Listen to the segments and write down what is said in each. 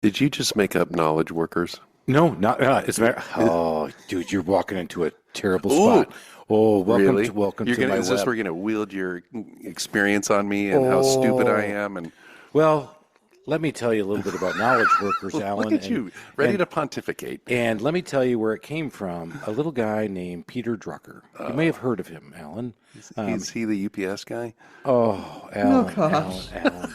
Did you just make up knowledge workers? No, not it's oh, dude, you're walking into a terrible Ooh, spot. Oh, really? welcome You're to gonna, my is this web. where you're gonna wield your experience on me and how stupid I Oh, am? And well, let me tell you a little bit about knowledge workers, look Alan, at you, ready and to pontificate. and let me tell you where it came from. A little guy named Peter Drucker. You may have heard of him, Alan. Um, Is he the UPS guy? oh, Oh Alan, gosh. Alan.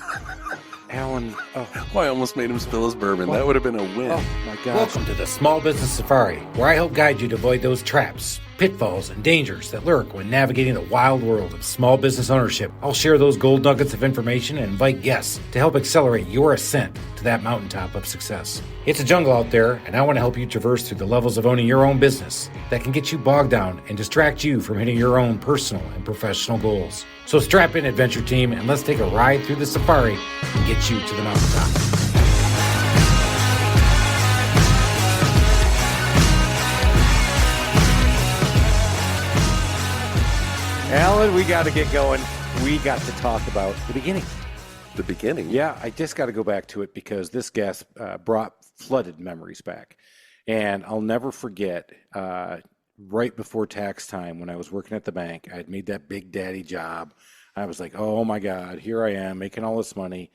Oh, Oh, I almost made him spill his bourbon. what? That would have been a win. Oh my gosh. Welcome to the Small Business Safari, where I help guide you to avoid those traps, pitfalls, and dangers that lurk when navigating the wild world of small business ownership. I'll share those gold nuggets of information and invite guests to help accelerate your ascent to that mountaintop of success. It's a jungle out there, and I want to help you traverse through the levels of owning your own business that can get you bogged down and distract you from hitting your own personal and professional goals. So strap in, adventure team, and let's take a ride through the safari and get you to the mountaintop. Alan, we got to get going. We got to talk about the beginning. The beginning. Yeah, I just got to go back to it because this guest brought flooded memories back. And I'll never forget right before tax time when I was working at the bank, I had made that big daddy job. I was like, oh my God, here I am making all this money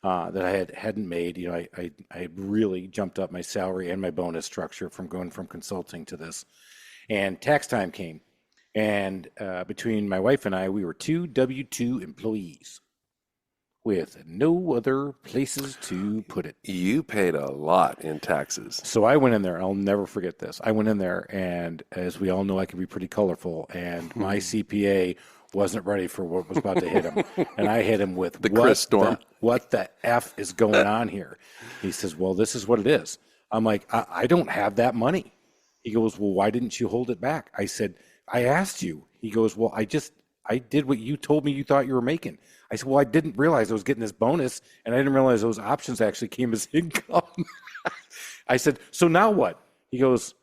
that I hadn't made. You know, I really jumped up my salary and my bonus structure from going from consulting to this. And tax time came. And between my wife and I, we were two W-2 employees with no other places to put it. You paid a lot in taxes. So I went in there, and I'll never forget this. I went in there, and as we all know, I can be pretty colorful, and my CPA wasn't ready for what was about to hit him. And I hit him with, The Chris storm. what the F is going on here? He says, well, this is what it is. I'm like, I don't have that money. He goes, well, why didn't you hold it back? I said, I asked you. He goes, well, I did what you told me you thought you were making. I said, well, I didn't realize I was getting this bonus, and I didn't realize those options actually came as income. I said, so now what? He goes,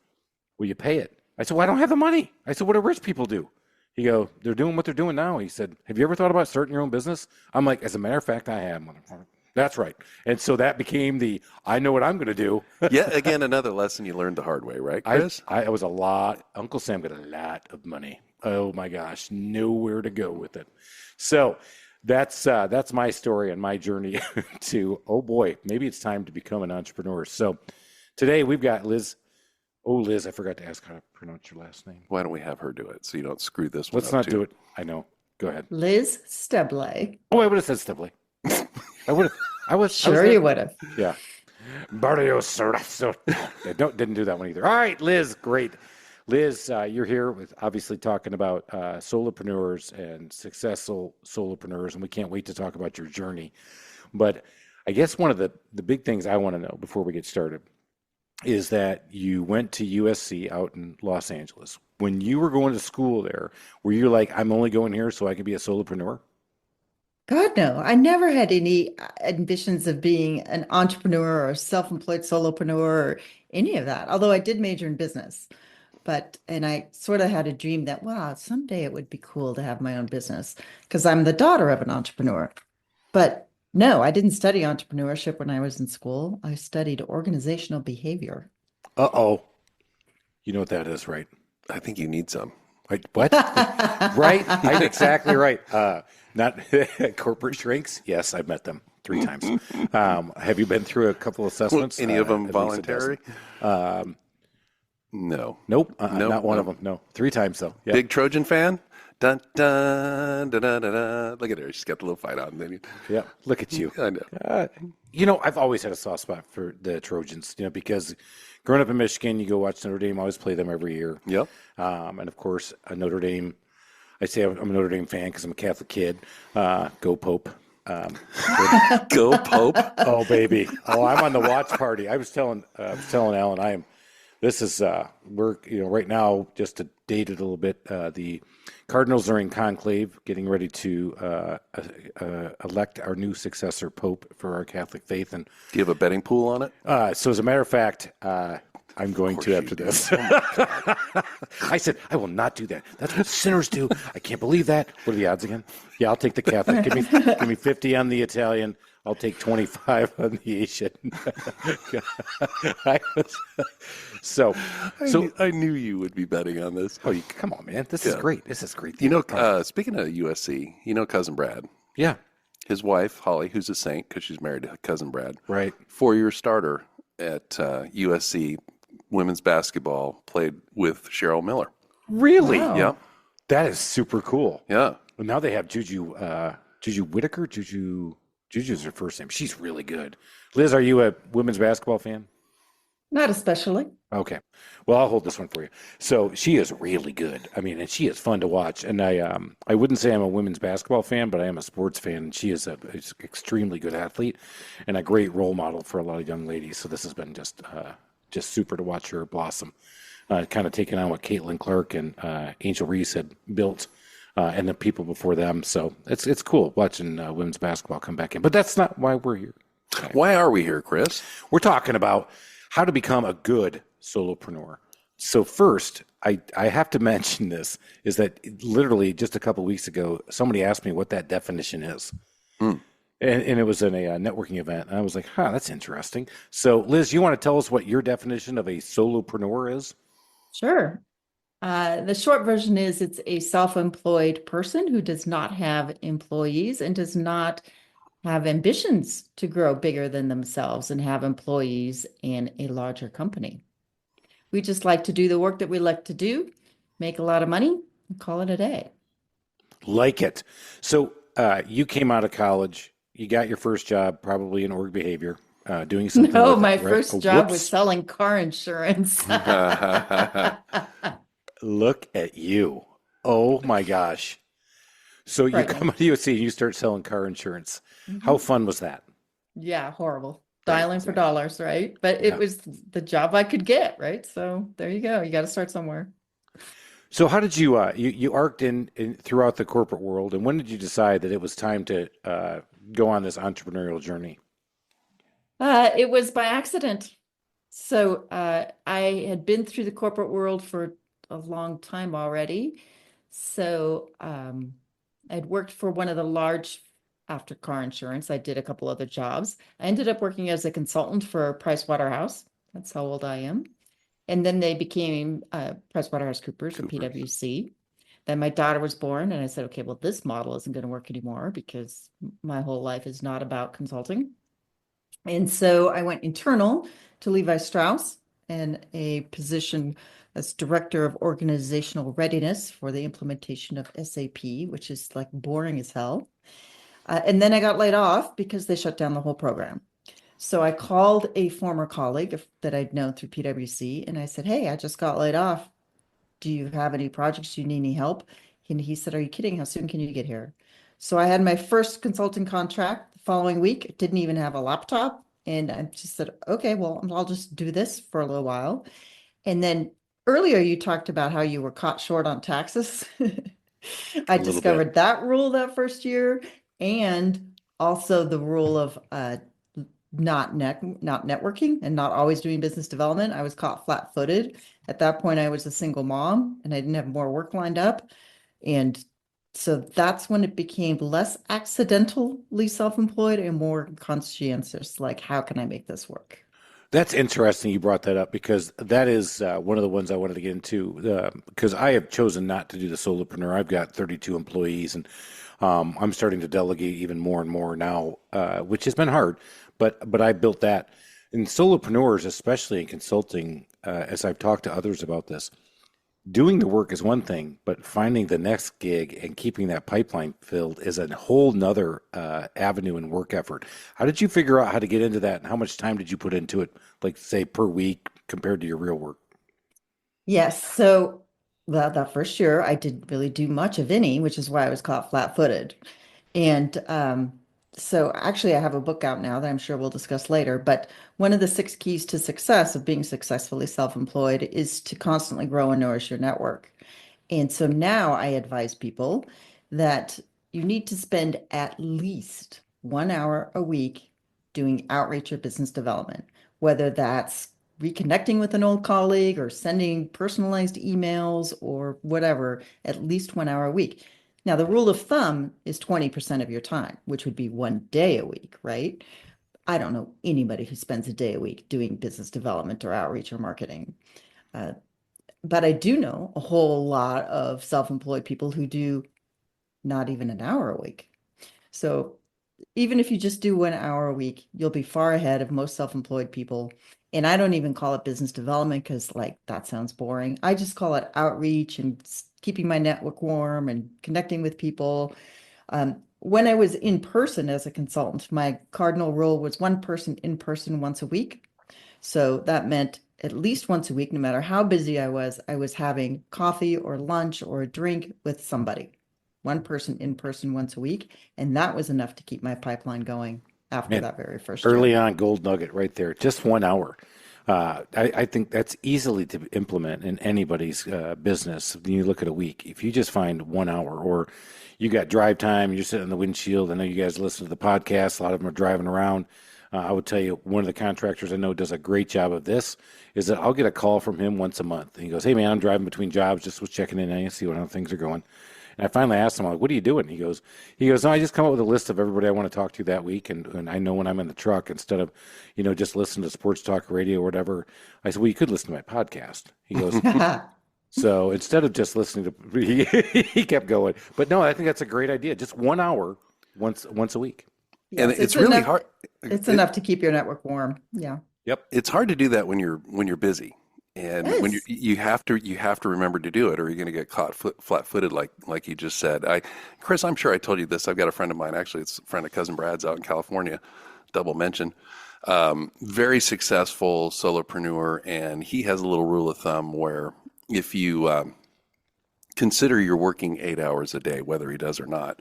well, you pay it. I said, well, I don't have the money. I said, what do rich people do? He goes, they're doing what they're doing now. He said, have you ever thought about starting your own business? I'm like, as a matter of fact, I have, motherfucker. That's right. And so that became I know what I'm going to do. Yet again, another lesson you learned the hard way, right, Chris? I was a lot. Uncle Sam got a lot of money. Oh my gosh, nowhere to go with it. So that's my story and my journey to, oh boy, maybe it's time to become an entrepreneur. So today we've got Liz. Oh, Liz, I forgot to ask how to pronounce your last name. Why don't we have her do it so you don't screw this one Let's up not too? do it. I know. Go ahead. Liz Steblay. Oh, I would have said Steblay. I would have. Sure you would have. Yeah. Barrio Sarasso. Didn't do that one either. All right, Liz, great. Liz, you're here with obviously talking about solopreneurs and successful solopreneurs, and we can't wait to talk about your journey. But I guess one of the big things I want to know before we get started is that you went to USC out in Los Angeles. When you were going to school there, were you like, I'm only going here so I can be a solopreneur? God, no. I never had any ambitions of being an entrepreneur or self-employed solopreneur or any of that, although I did major in business. And I sort of had a dream that, wow, someday it would be cool to have my own business because I'm the daughter of an entrepreneur. But no, I didn't study entrepreneurship when I was in school. I studied organizational behavior. Uh-oh. You know what that is, right? I think you need some. Like, what? Right? I'm exactly right. Not corporate shrinks. Yes, I've met them 3 times. Have you been through a couple assessments? Any of them at least a voluntary? dozen. No. Nope. Nope, Not one nope. of them. No. 3 times though. Yeah. Big Trojan fan? Dun, dun, dun, dun, dun, dun. Look at her. She's got the little fight on. Maybe. Yeah. Look at you. I know. You know, I've always had a soft spot for the Trojans. You know, because growing up in Michigan, you go watch Notre Dame. I always play them every year. Yep. And of course, Notre Dame. I say I'm a Notre Dame fan because I'm a Catholic kid. Go Pope. Go Pope. Oh baby! Oh, I'm on the watch party. I was telling Alan, This is we're right now, just to date it a little bit. The Cardinals are in conclave, getting ready to elect our new successor pope for our Catholic faith. And Do you have a betting pool on it? so, as a matter of fact, I'm going course to you after do. this. Oh my God. I said, I will not do that. That's what sinners do. I can't believe that. What are the odds again? Yeah, I'll take the Catholic. Give me 50 on the Italian. I'll take 25 on the Asian. I was, so, I knew you would be betting on this. oh, come on, man. This is Yeah. great. This is great. You know, speaking of USC, you know cousin Brad, Yeah, his wife Holly, who's a saint because she's married to cousin Brad, right. 4-year starter at USC women's basketball, played with Cheryl Miller. Really? Wow. Yeah, That is super cool. yeah. Well, now they have Juju Whitaker. Juju's her first name. She's really good. Liz, are you a women's basketball fan? Not especially. Okay. Well, I'll hold this one for you. So she is really good. I mean, and she is fun to watch. And I wouldn't say I'm a women's basketball fan, but I am a sports fan. And she is an extremely good athlete and a great role model for a lot of young ladies. So this has been just super to watch her blossom. Kind of taking on what Caitlin Clark and Angel Reese had built, and the people before them. So it's cool watching women's basketball come back in. But that's not why we're here. Why are we here, Chris? We're talking about how to become a good solopreneur. So first, I have to mention this, is that literally just a couple of weeks ago, somebody asked me what that definition is. And it was in a networking event. And I was like, that's interesting. So Liz, you want to tell us what your definition of a solopreneur is? Sure. The short version is it's a self-employed person who does not have employees and does not have ambitions to grow bigger than themselves and have employees in a larger company. We just like to do the work that we like to do, make a lot of money, and call it a day. Like it. So you came out of college, you got your first job, probably in org behavior, doing something. No, with it, my right? first Oh, job was whoops. selling car insurance. Look at you. Oh my gosh. So you Right. come to USC and you start selling car insurance. How fun was that? Yeah, horrible. Dialing for dollars, right? But it was the job I could get, right? So there you go. You got to start somewhere. So how did you you arced in throughout the corporate world, and when did you decide that it was time to go on this entrepreneurial journey? It was by accident. So I had been through the corporate world for a long time already. So I'd worked for one of the large, after car insurance, I did a couple other jobs. I ended up working as a consultant for Price Waterhouse. That's how old I am. And then they became PricewaterhouseCoopers or PwC. Then my daughter was born, and I said, okay, well, this model isn't going to work anymore because my whole life is not about consulting. And so I went internal to Levi Strauss and a position as director of organizational readiness for the implementation of SAP, which is like boring as hell. And then I got laid off because they shut down the whole program. So I called a former colleague that I'd known through PwC, and I said, hey, I just got laid off. Do you have any projects? Do you need any help? And he said, are you kidding? How soon can you get here? So I had my first consulting contract the following week. Didn't even have a laptop. And I just said, okay, well, I'll just do this for a little while. And then earlier you talked about how you were caught short on taxes. I little discovered that rule that first year, and also the rule of not networking and not always doing business development. I was caught flat-footed. At that point, I was a single mom and I didn't have more work lined up. And so that's when it became less accidentally self-employed and more conscientious, like, how can I make this work? That's interesting you brought that up, because that is one of the ones I wanted to get into, because I have chosen not to do the solopreneur. I've got 32 employees, and I'm starting to delegate even more and more now, which has been hard, but I built that. In solopreneurs, especially in consulting, as I've talked to others about this, doing the work is one thing, but finding the next gig and keeping that pipeline filled is a whole nother avenue and work effort. How did you figure out how to get into that, and how much time did you put into it, like say per week compared to your real work? Yes. So that first year, I didn't really do much of any, which is why I was caught flat-footed. And so actually, I have a book out now that I'm sure we'll discuss later. But one of the 6 keys to success of being successfully self-employed is to constantly grow and nourish your network. And so now I advise people that you need to spend at least 1 hour a week doing outreach or business development, whether that's reconnecting with an old colleague or sending personalized emails or whatever, at least 1 hour a week. Now, the rule of thumb is 20% of your time, which would be 1 day a week, right? I don't know anybody who spends a day a week doing business development or outreach or marketing. But I do know a whole lot of self-employed people who do not even an hour a week. So even if you just do 1 hour a week, you'll be far ahead of most self-employed people. And I don't even call it business development because like that sounds boring. I just call it outreach and keeping my network warm and connecting with people. When I was in person as a consultant, my cardinal rule was one person in person once a week. So that meant at least once a week, no matter how busy I was having coffee or lunch or a drink with somebody. One person in person once a week. And that was enough to keep my pipeline going after Man, that very first early year. on, gold nugget right there. Just 1 hour. I think that's easily to implement in anybody's business. When you look at a week, if you just find 1 hour, or you got drive time, you're sitting in the windshield. I know you guys listen to the podcast. A lot of them are driving around. I would tell you, one of the contractors I know does a great job of this, is that I'll get a call from him once a month. And he goes, hey, man, I'm driving between jobs, just was checking in on you, see how things are going. And I finally asked him, I'm like, what are you doing? He goes, no, I just come up with a list of everybody I want to talk to that week. And I know when I'm in the truck, instead of, just listen to sports talk radio or whatever, I said, well, you could listen to my podcast. He goes, so instead of just listening to, he kept going. But no, I think that's a great idea. Just 1 hour once a week. And Yes, it's really enough, hard. It's enough to keep your network warm. Yeah. Yep. It's hard to do that when you're busy, and when Yes. you have to remember to do it, or you're going to get caught flat-footed, like you just said. Chris, I'm sure I told you this. I've got a friend of mine, actually, it's a friend of cousin Brad's out in California, double mention. Very successful solopreneur, and he has a little rule of thumb where if you consider you're working 8 hours a day, whether he does or not,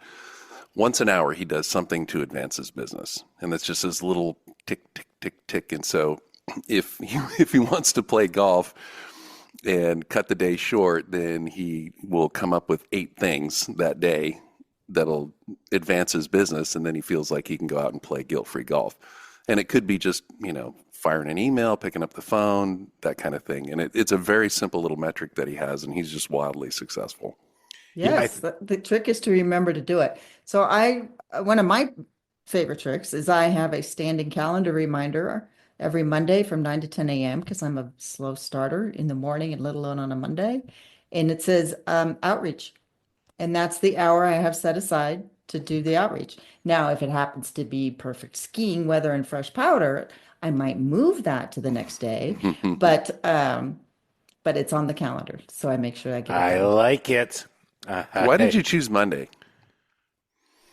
once an hour he does something to advance his business, and that's just his little tick, tick, tick, tick. And so if he wants to play golf and cut the day short, then he will come up with 8 things that day that'll advance his business, and then he feels like he can go out and play guilt-free golf. And it could be just, firing an email, picking up the phone, that kind of thing. And it's a very simple little metric that he has, and he's just wildly successful. Yes, the trick is to remember to do it. So one of my favorite tricks is I have a standing calendar reminder every Monday from 9 to 10 a.m. because I'm a slow starter in the morning and let alone on a Monday. And it says outreach. And that's the hour I have set aside to do the outreach. Now, if it happens to be perfect skiing weather and fresh powder, I might move that to the next day. But it's on the calendar. So I make sure I get it I done. like it. Why did you choose Monday?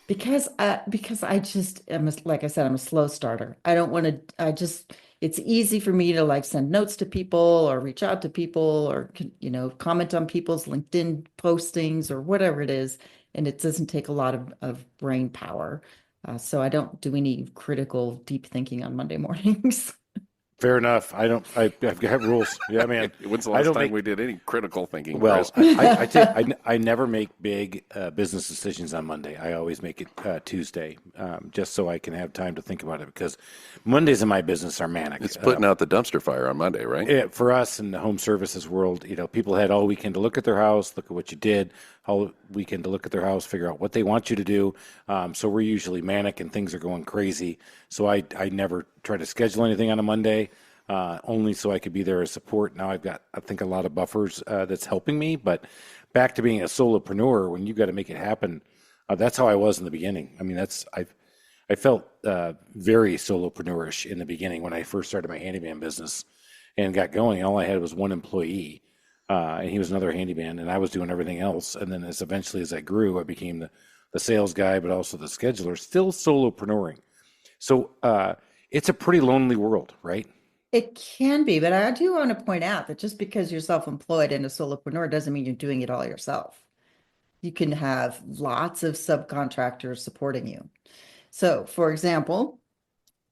Because I just am, like I said, I'm a slow starter. I don't want to, it's easy for me to like send notes to people or reach out to people or, comment on people's LinkedIn postings or whatever it is. And it doesn't take a lot of brain power. So I don't do any critical deep thinking on Monday mornings. Fair enough. I've got rules. Yeah, man. When's the I last don't time make- we did any critical thinking, Well, Chris? I never make big business decisions on Monday. I always make it Tuesday, just so I can have time to think about it, because Mondays in my business are manic. It's putting out the dumpster fire on Monday, right? For us in the home services world, people had all weekend to look at their house, look at what you did, all weekend to look at their house, figure out what they want you to do. So we're usually manic and things are going crazy. So I never try to schedule anything on a Monday, only so I could be there as support. Now I've got, I think, a lot of buffers that's helping me. But back to being a solopreneur, when you got to make it happen, that's how I was in the beginning. I mean, I felt very solopreneurish in the beginning when I first started my handyman business and got going. All I had was one employee, and he was another handyman, and I was doing everything else. And then eventually as I grew, I became the sales guy, but also the scheduler, still solopreneuring. So it's a pretty lonely world, right? It can be, but I do want to point out that just because you're self-employed and a solopreneur doesn't mean you're doing it all yourself. You can have lots of subcontractors supporting you. So, for example,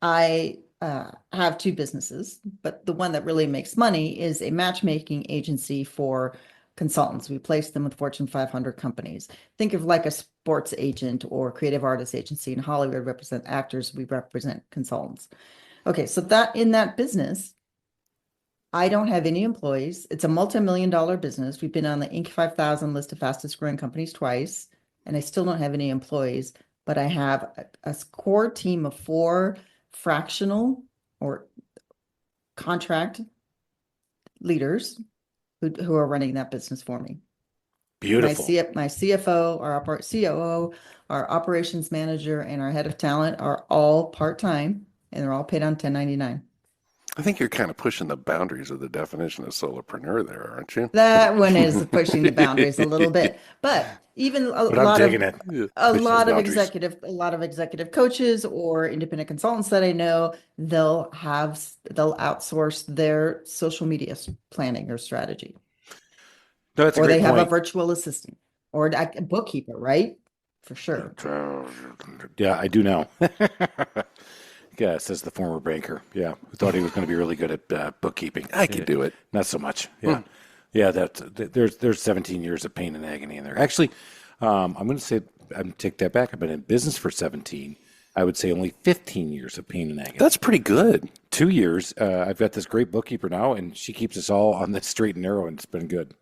I have 2 businesses, but the one that really makes money is a matchmaking agency for consultants. We place them with Fortune 500 companies. Think of like a sports agent or creative artist agency. In Hollywood, we represent actors, we represent consultants. Okay, so that in that business, I don't have any employees. It's a multi-million-dollar business. We've been on the Inc. 5000 list of fastest growing companies twice, and I still don't have any employees, but I have a core team of 4 fractional or contract leaders who are running that business for me. Beautiful. My CFO, our COO, our operations manager, and our head of talent are all part-time, and they're all paid on 1099. I think you're kind of pushing the boundaries of the definition of solopreneur there, aren't you? That one is pushing the boundaries a little bit, but even But I'm digging it. a Pushing lot those of boundaries. executive coaches or independent consultants that I know, they'll outsource their social media planning or strategy, No, that's a or great they have a point. virtual assistant or a bookkeeper, right? For sure. Yeah, I do know. Yeah, says the former banker. Yeah, who thought he was going to be really good at bookkeeping. I could do it. Not so much. Yeah, yeah. There's 17 years of pain and agony in there. Actually, I'm going to say take that back. I've been in business for 17. I would say only 15 years of pain and agony. That's pretty good. 2 years. I've got this great bookkeeper now, and she keeps us all on the straight and narrow, and it's been good.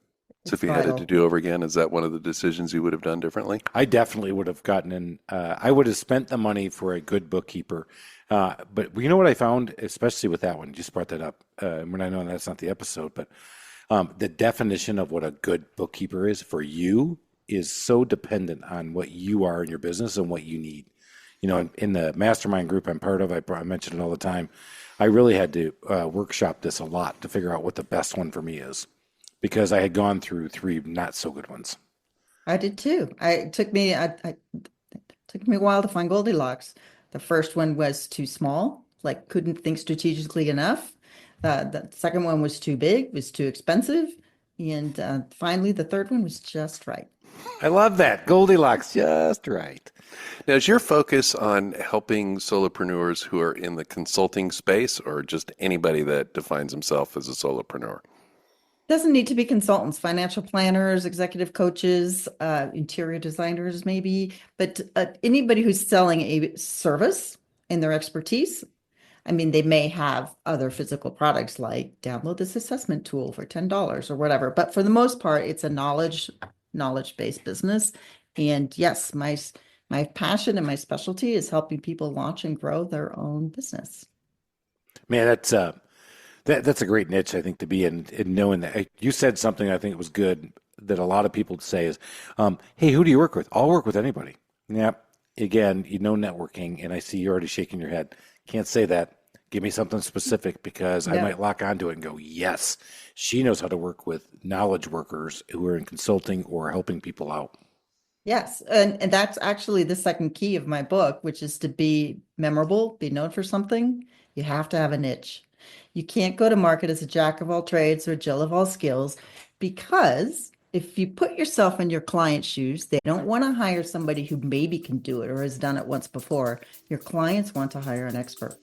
So if you had it to do over again, is that one of the decisions you would have done differently? I definitely would have gotten in. I would have spent the money for a good bookkeeper. But you know what I found, especially with that one, you just brought that up. When I know that's not the episode, but the definition of what a good bookkeeper is for you is so dependent on what you are in your business and what you need. You know, in the mastermind group I'm part of, I mention it all the time. I really had to workshop this a lot to figure out what the best one for me is, because I had gone through 3 not so good ones. I did too. It took me a while to find Goldilocks. The first one was too small, like couldn't think strategically enough. The second one was too big, was too expensive. And finally, the third one was just right. I love that. Goldilocks, just right. Now, is your focus on helping solopreneurs who are in the consulting space, or just anybody that defines himself as a solopreneur? Doesn't need to be consultants, financial planners, executive coaches, interior designers, maybe, but anybody who's selling a service in their expertise. I mean, they may have other physical products like download this assessment tool for $10 or whatever, but for the most part, it's a knowledge-based business. And yes, my passion and my specialty is helping people launch and grow their own business. Man, that's a great niche, I think, to be in knowing that. You said something I think it was good that a lot of people say is, hey, who do you work with? I'll work with anybody. Yeah. Again, networking, and I see you're already shaking your head. Can't say that. Give me something specific, because I might lock onto it and go, yes, she knows how to work with knowledge workers who are in consulting or helping people out. Yes. And that's actually the second key of my book, which is to be memorable, be known for something. You have to have a niche. You can't go to market as a jack of all trades or Jill of all skills, because if you put yourself in your client's shoes, they don't want to hire somebody who maybe can do it or has done it once before. Your clients want to hire an expert.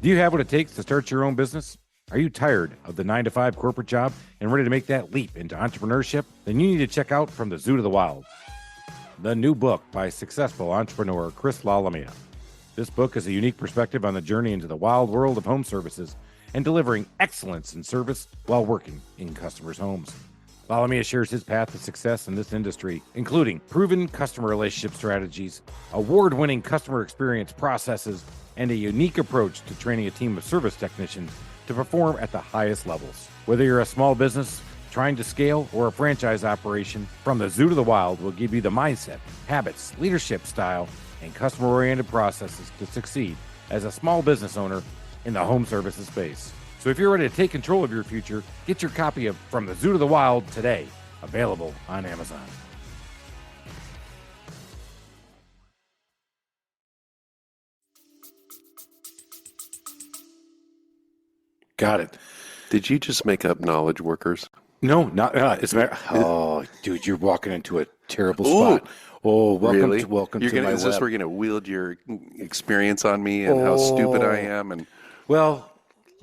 Do you have what it takes to start your own business? Are you tired of the 9-to-5 corporate job and ready to make that leap into entrepreneurship? Then you need to check out From the Zoo to the Wild, the new book by successful entrepreneur Chris Lalamia. This book is a unique perspective on the journey into the wild world of home services and delivering excellence in service while working in customers' homes. Lalamia shares his path to success in this industry, including proven customer relationship strategies, award-winning customer experience processes, and a unique approach to training a team of service technicians to perform at the highest levels. Whether you're a small business trying to scale or a franchise operation, From the Zoo to the Wild will give you the mindset, habits, leadership style, and customer-oriented processes to succeed as a small business owner in the home services space. So if you're ready to take control of your future, get your copy of From the Zoo to the Wild today, available on Amazon. Got it. Did you just make up knowledge workers? No, not it's. Oh, dude, you're walking into a terrible spot. Oh, welcome Really? to welcome You're to gonna, my is this web. where you're going to wield your experience on me and how stupid I am? And Well,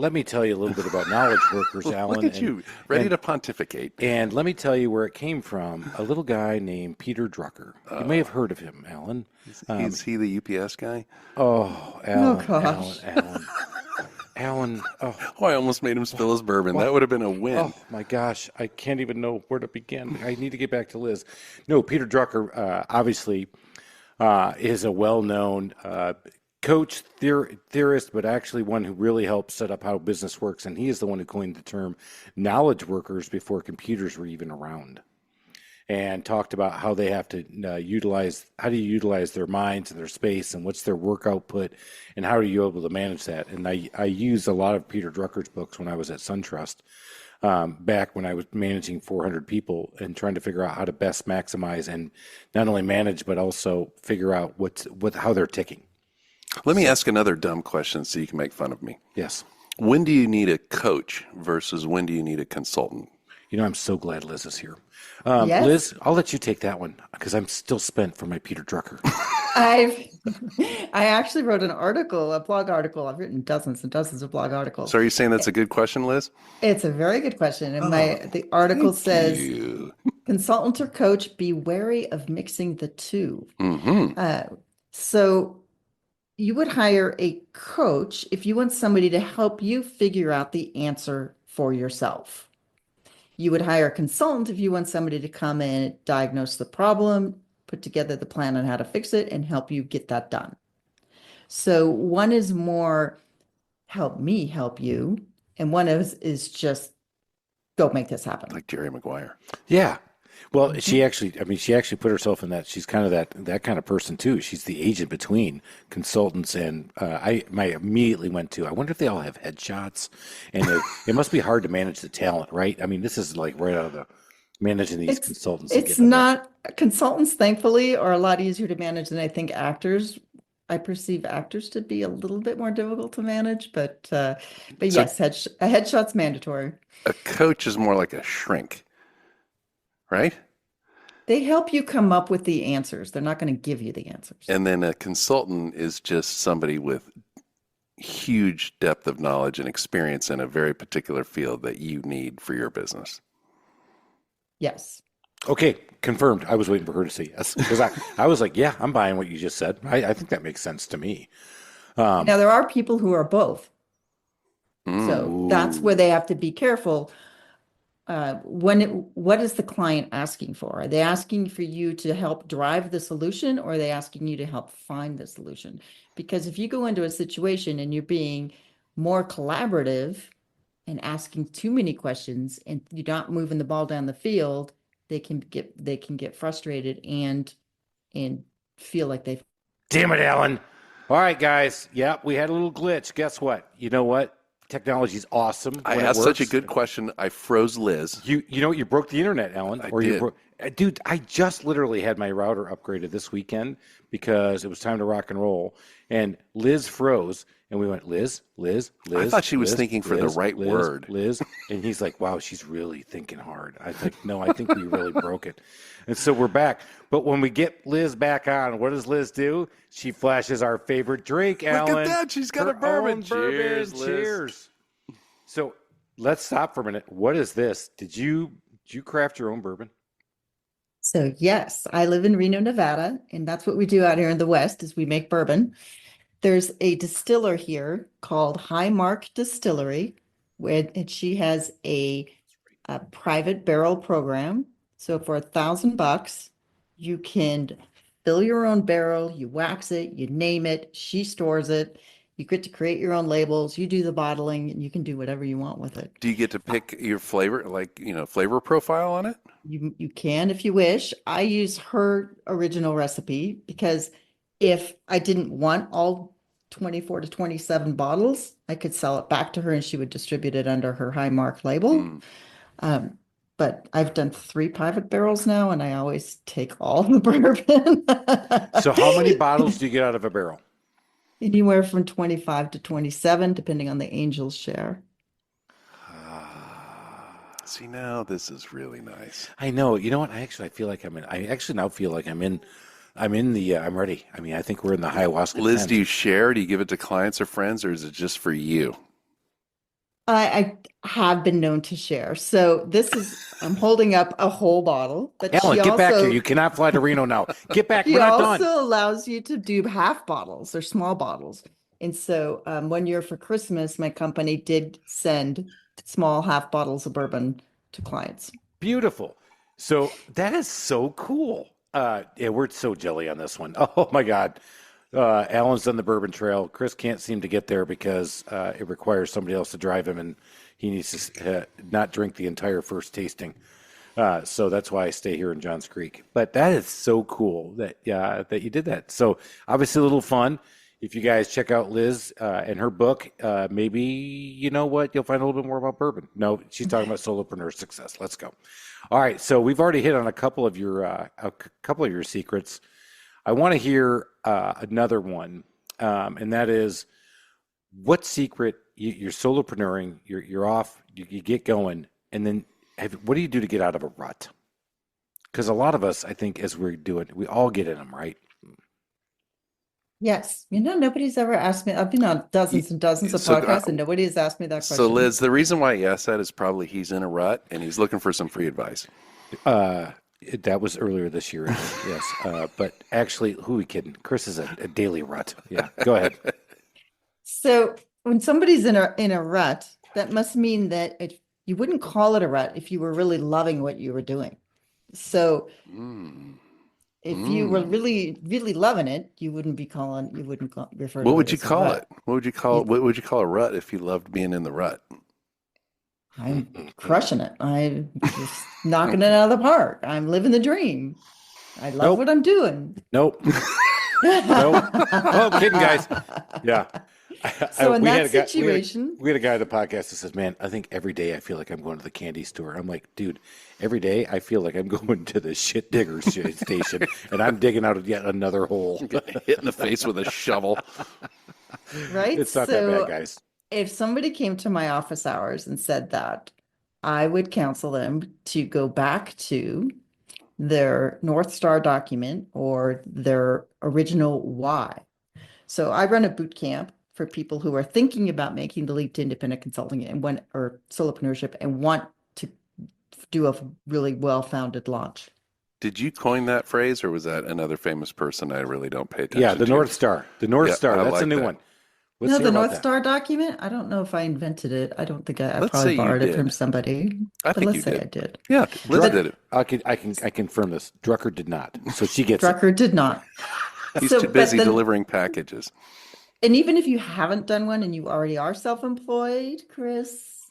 let me tell you a little bit about knowledge workers, Alan. Look at you, ready to pontificate. And let me tell you where it came from. A little guy named Peter Drucker. You may have heard of him, Alan. Is he the UPS guy? Oh, Alan, gosh. Alan. Oh, I almost made him spill his bourbon. That would have been a win. oh my gosh, I can't even know where to begin. I need to get back to Liz. No, Peter Drucker obviously is a well-known coach, theorist, but actually one who really helped set up how business works. And he is the one who coined the term knowledge workers before computers were even around, and talked about how they have to utilize their minds and their space, and what's their work output, and how are you able to manage that. And I used a lot of Peter Drucker's books when I was at SunTrust, back when I was managing 400 people and trying to figure out how to best maximize and not only manage, but also figure out how they're ticking. Let me ask another dumb question so you can make fun of me. Yes. When do you need a coach versus when do you need a consultant? You know, I'm so glad Liz is here. Yes. Liz, I'll let you take that one because I'm still spent from my Peter Drucker. I actually wrote an article, a blog article. I've written dozens and dozens of blog articles. So are you saying that's a good question, Liz? It's a very good question. And the article says, You. consultant or coach, be wary of mixing the two. Mm-hmm. So you would hire a coach if you want somebody to help you figure out the answer for yourself. You would hire a consultant if you want somebody to come in, diagnose the problem, put together the plan on how to fix it, and help you get that done. So one is more help me help you, and one is just go make this happen. Like Jerry Maguire. Yeah. Well, she actually put herself in that. She's kind of that kind of person too. She's the agent between consultants and I immediately went to, I wonder if they all have headshots, and it must be hard to manage the talent, right? I mean, this is like right out of the managing these consultants. It's not, consultants, thankfully, are a lot easier to manage than I think actors. I perceive actors to be a little bit more difficult to manage, but yes, a headshot's mandatory. A coach is more like a shrink, right? They help you come up with the answers. They're not going to give you the answers. And then a consultant is just somebody with huge depth of knowledge and experience in a very particular field that you need for your business. Yes. Okay, confirmed. I was waiting for her to say yes because I was like, yeah, I'm buying what you just said. I think that makes sense to me. Now, there are people who are both. So that's where they have to be careful. What is the client asking for? Are they asking for you to help drive the solution, or are they asking you to help find the solution? Because if you go into a situation and you're being more collaborative and asking too many questions and you're not moving the ball down the field, they can get frustrated and feel like they've. Damn it, Alan. All right, guys. Yeah, we had a little glitch. Guess what? You know what? Technology's awesome. I asked such a good question. I froze Liz. You know, you broke the internet, Alan. I did. Dude, I just literally had my router upgraded this weekend because it was time to rock and roll. And Liz froze, and we went, Liz. I thought she was thinking for the right word. Liz. And he's like, wow, she's really thinking hard. I think, no, I think we really broke it. And so we're back. But when we get Liz back on, what does Liz do? She flashes our favorite drink, Alan. Look at that. She's got Her a bourbon. own bourbon. Liz. Cheers. So let's stop for a minute. What is this? Did you craft your own bourbon? So yes, I live in Reno, Nevada, and that's what we do out here in the West is we make bourbon. There's a distiller here called Highmark Distillery, and she has a private barrel program. So for $1,000, you can fill your own barrel, you wax it, you name it, she stores it. You get to create your own labels, you do the bottling, and you can do whatever you want with it. Do you get to pick your flavor, flavor profile on it? You can if you wish. I use her original recipe because if I didn't want all 24 to 27 bottles, I could sell it back to her and she would distribute it under her Highmark label. But I've done 3 private barrels now and I always take all the bourbon. So how many bottles do you get out of a barrel? Anywhere from 25 to 27, depending on the angel's share. See, now this is really nice. I know. You know what? I feel like I'm ready. I mean, I think we're in the ayahuasca Liz, tent. do you share? Do you give it to clients or friends, or is it just for you? I have been known to share. So I'm holding up a whole bottle, but Alan, get back here. You cannot fly to Reno now. Get back. she We're not done. also allows you to do half bottles or small bottles. And so 1 year for Christmas, my company did send small half bottles of bourbon to clients. Beautiful. So that is so cool. Yeah, we're so jelly on this one. Oh my God. Alan's done the Bourbon Trail. Chris can't seem to get there because it requires somebody else to drive him, and he needs to not drink the entire first tasting. So that's why I stay here in Johns Creek. But that is so cool that that you did that. So obviously a little fun. If you guys check out Liz and her book, maybe you know what, you'll find a little bit more about bourbon. No, she's talking about solopreneur success. Let's go. All right, so we've already hit on a couple of your secrets. I want to hear another one, and that is, what secret you're solopreneuring, you're off, you get going, and then what do you do to get out of a rut? Because a lot of us, I think, as we do it, we all get in them, right? Yes. Nobody's ever asked me. I've been on dozens and dozens of podcasts, and nobody has asked me that question. So, Liz, the reason why he asked that is probably he's in a rut and he's looking for some free advice. That was earlier this year, yes. But actually, who are we kidding? Chris is a daily rut. Yeah, go ahead. So when somebody's in a rut, that must mean that you wouldn't call it a rut if you were really loving what you were doing. So if you were really, really loving it, you wouldn't refer to What it would you as a call rut. it? What would you call a rut if you loved being in the rut? I'm crushing it. I'm just knocking it out of the park. I'm living the dream. I love what I'm doing. Nope. Nope. Oh, kidding, guys. Yeah. So in we that had a guy- situation, we had a guy on the podcast that says, "Man, I think every day I feel like I'm going to the candy store." I'm like, "Dude, every day I feel like I'm going to the shit digger station, and I'm digging out yet another hole." Hit in the face with a shovel. right? It's not that bad, guys. If somebody came to my office hours and said that, I would counsel them to go back to their North Star document or their original why. So I run a boot camp for people who are thinking about making the leap to independent consulting or solopreneurship and want to do a really well-founded launch. Did you coin that phrase, or was that another famous person I really don't pay attention to? Yeah, the North Star. The North Star. I That's like a new that. one. No, the North Star document. I don't know if I invented it. I don't think I Let's probably say you borrowed it did. from somebody. I But think let's you say did. I did. Yeah, Liz did it. I confirm this. Drucker did not. So she gets it. Drucker did not. He's So, too but busy then- delivering packages. And even if you haven't done one and you already are self-employed, Chris,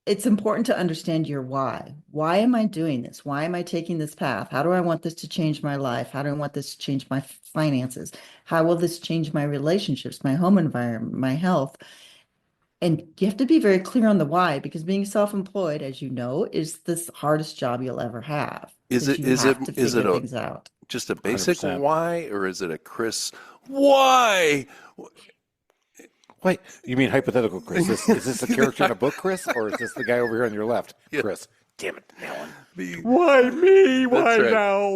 it's important to understand your why. Why am I doing this? Why am I taking this path? How do I want this to change my life? How do I want this to change my finances? How will this change my relationships, my home environment, my health? And you have to be very clear on the why, because being self-employed, as you know, is the hardest job you'll ever have. Is because it- you is have it- to is it figure a- things out? Just a basic 100%. why, or is it a Chris why? Wait, you mean hypothetical, Chris? Is this a character in a book, Chris, or is this the guy over here on your left, Chris? Damn it, Alan. Why me? Why right. now?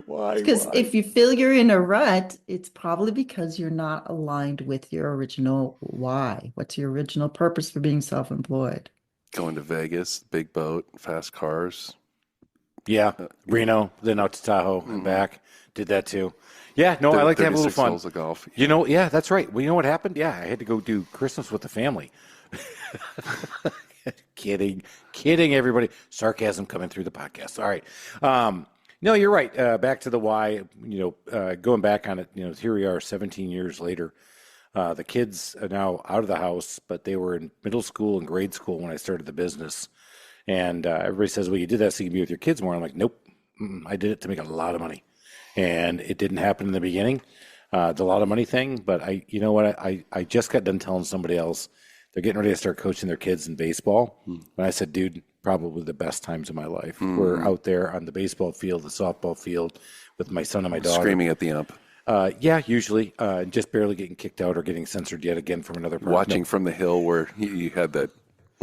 Why? Because if you feel you're in a rut, it's probably because you're not aligned with your original why. What's your original purpose for being self-employed? Going to Vegas, big boat, fast cars. Yeah, Reno, then out to Tahoe and back. Did that too. Yeah, no, I like to have a little 36 fun. holes of golf. You know, yeah, that's right. Well, you know what happened? Yeah, I had to go do Christmas with the family. Kidding, everybody. Sarcasm coming through the podcast. All right. No, you're right. Back to the why, going back on it, here we are 17 years later. The kids are now out of the house, but they were in middle school and grade school when I started the business. And everybody says, well, you did that so you can be with your kids more. I'm like, nope, I did it to make a lot of money. And it didn't happen in the beginning, the lot of money thing. But you know what? I just got done telling somebody else they're getting ready to start coaching their kids in baseball. And I said, dude, probably the best times of my life. We're out there on the baseball field, the softball field with my son and my daughter. Screaming at the ump. Yeah, usually just barely getting kicked out or getting censored yet again from another part. Watching from the hill where you had that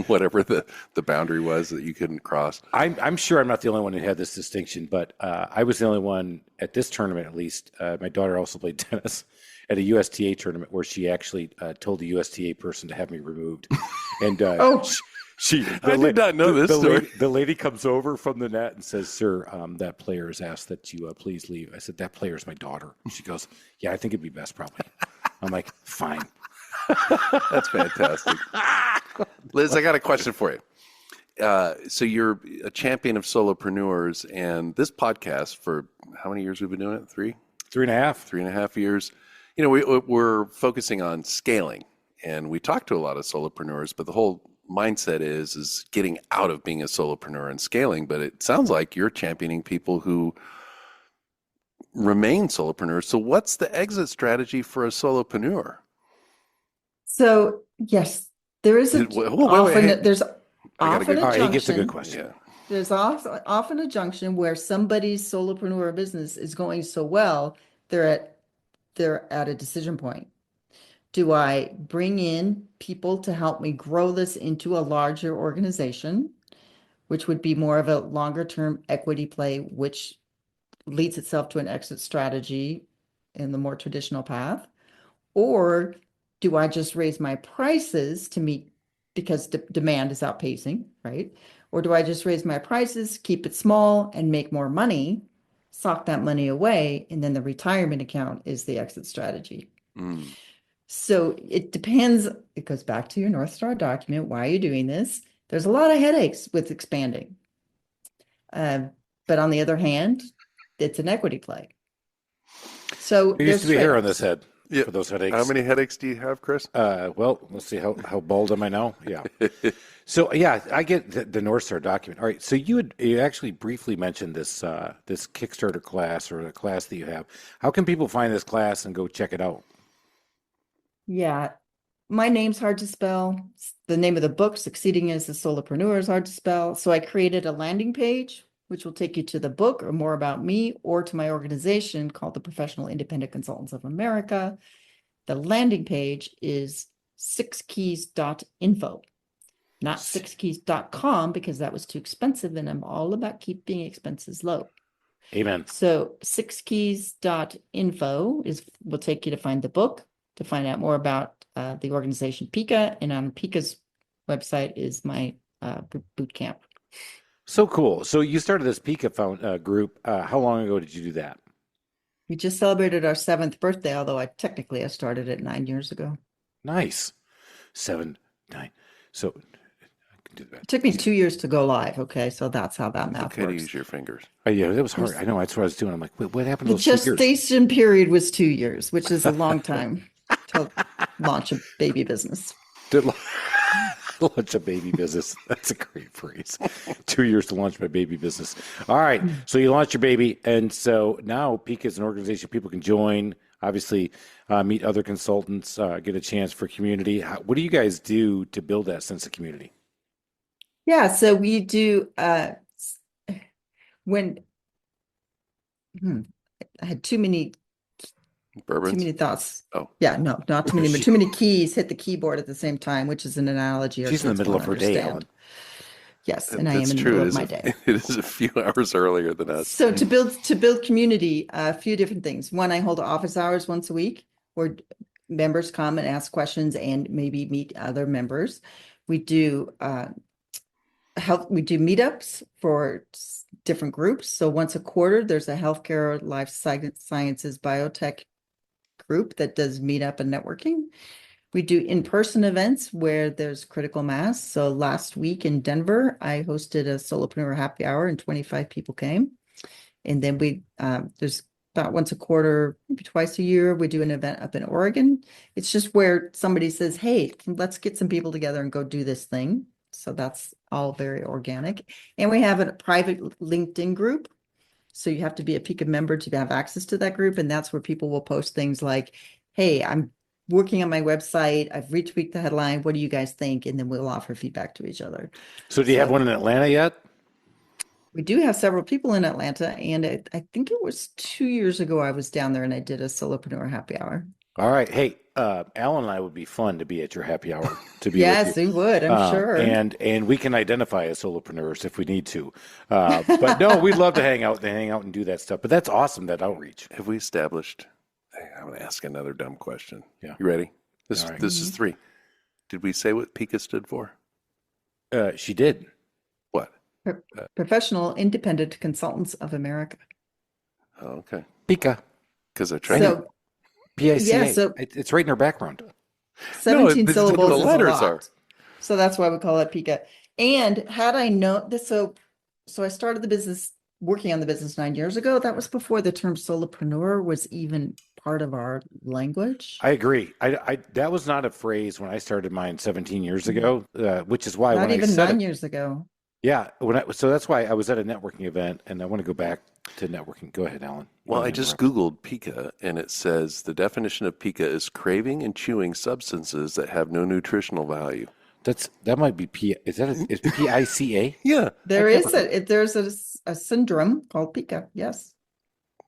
whatever the boundary was that you couldn't cross. I'm sure I'm not the only one who had this distinction, but I was the only one at this tournament, at least. My daughter also played tennis at a USTA tournament where she actually told the USTA person to have me removed. And I did not know this story. The lady comes over from the net and says, "Sir, that player has asked that you please leave." I said, "That player is my daughter." She goes, "Yeah, I think it'd be best probably." I'm like, "Fine." That's fantastic. Liz, I got a question for you. So you're a champion of solopreneurs, and this podcast, for how many years we've been doing it? 3? 3.5. 3.5 years. We're focusing on scaling, and we talk to a lot of solopreneurs, but the whole mindset is getting out of being a solopreneur and scaling. But it sounds like you're championing people who remain solopreneurs. So what's the exit strategy for a solopreneur? So yes, there is a there's often a All right, he gets a junction. good question. Yeah. There's often a junction where somebody's solopreneur business is going so well, they're at a decision point. Do I bring in people to help me grow this into a larger organization, which would be more of a longer term equity play, which leads itself to an exit strategy in the more traditional path? Or do I just raise my prices to meet because demand is outpacing, right? Or do I just raise my prices, keep it small, and make more money, sock that money away, and then the retirement account is the exit strategy? Mm. So it depends. It goes back to your North Star document. Why are you doing this? There's a lot of headaches with expanding. But on the other hand, it's an equity play. So There used to be hair on this head Yeah. for those headaches. How many headaches do you have, Chris? Well, let's see how bald am I now? Yeah. So yeah, I get the North Star document. All right. So you actually briefly mentioned this Kickstarter class or the class that you have. How can people find this class and go check it out? Yeah, my name's hard to spell. The name of the book, Succeeding as a Solopreneur, is hard to spell. So I created a landing page, which will take you to the book or more about me or to my organization called the Professional Independent Consultants of America. The landing page is 6keys.info, not 6keys.com, because that was too expensive and I'm all about keeping expenses low. Amen. So 6keys.info will take you to find the book, to find out more about the organization PICA, and on PICA's website is my boot camp. So cool. So you started this PICA group. How long ago did you do that? We just celebrated our 7th birthday, although I started it 9 years ago. Nice. 7, 9. So I can do that. It took me 2 years to go live. Okay, so that's how that math Okay to works. use your fingers. Oh, yeah, that was hard. I know. That's what I was doing. I'm like, what happened to The those 2 years? gestation period was 2 years, which is a long time to launch a baby business. Launch a baby business. That's a great phrase. 2 years to launch my baby business. All right. So you launch your baby. And so now PICA is an organization people can join, obviously meet other consultants, get a chance for community. What do you guys do to build that sense of community? Yeah, so we do when I had too many Bourbons? thoughts. Oh. Yeah, no, not too many, but too many keys hit the keyboard at the same time, which is an analogy. She's in the middle of her day, Alan. Yes, and I am in the middle of my day. It is a few hours earlier than us. So to build community, a few different things. One, I hold office hours once a week where members come and ask questions and maybe meet other members. We do meetups for different groups. So once a quarter, there's a healthcare, life sciences, biotech group that does meetup and networking. We do in-person events where there's critical mass. So last week in Denver, I hosted a Solopreneur happy hour and 25 people came. And then there's about once a quarter, maybe twice a year, we do an event up in Oregon. It's just where somebody says, hey, let's get some people together and go do this thing. So that's all very organic. And we have a private LinkedIn group. So you have to be a PICA member to have access to that group. And that's where people will post things like, hey, I'm working on my website. I've retweaked the headline. What do you guys think? And then we'll offer feedback to each other. So do you have one in Atlanta yet? We do have several people in Atlanta. And I think it was 2 years ago I was down there and I did a Solopreneur happy hour. All right. Hey, Alan and I would be fun to be at your happy hour to be Yes, with you. we would, I'm sure. And we can identify as solopreneurs if we need to. But no, we'd love to hang out and do that stuff. But that's awesome, that outreach. Have we established? Hey, I'm going to ask another dumb question. Yeah. You ready? All right. This is 3. Did we say what PICA stood for? She did. What? Professional Independent Consultants of America. Oh, okay. Pika. Because I tried. So PICA. Yeah, so- It's right in her background. 17 but syllables the is a letters lot. are. So that's why we call it Pika. And had I known this, so I started the business, working on the business 9 years ago. That was before the term solopreneur was even part of our language. I agree. I that was not a phrase when I started mine 17 years ago, which is why Not when even I said 9 it, years ago. yeah, so that's why I was at a networking event, and I want to go back to networking. Go ahead, Alan. Well, I just Googled PICA, and it says the definition of PICA is craving and chewing substances that have no nutritional value. That might be P. Is PICA? Yeah. There's a syndrome called Pika. Yes.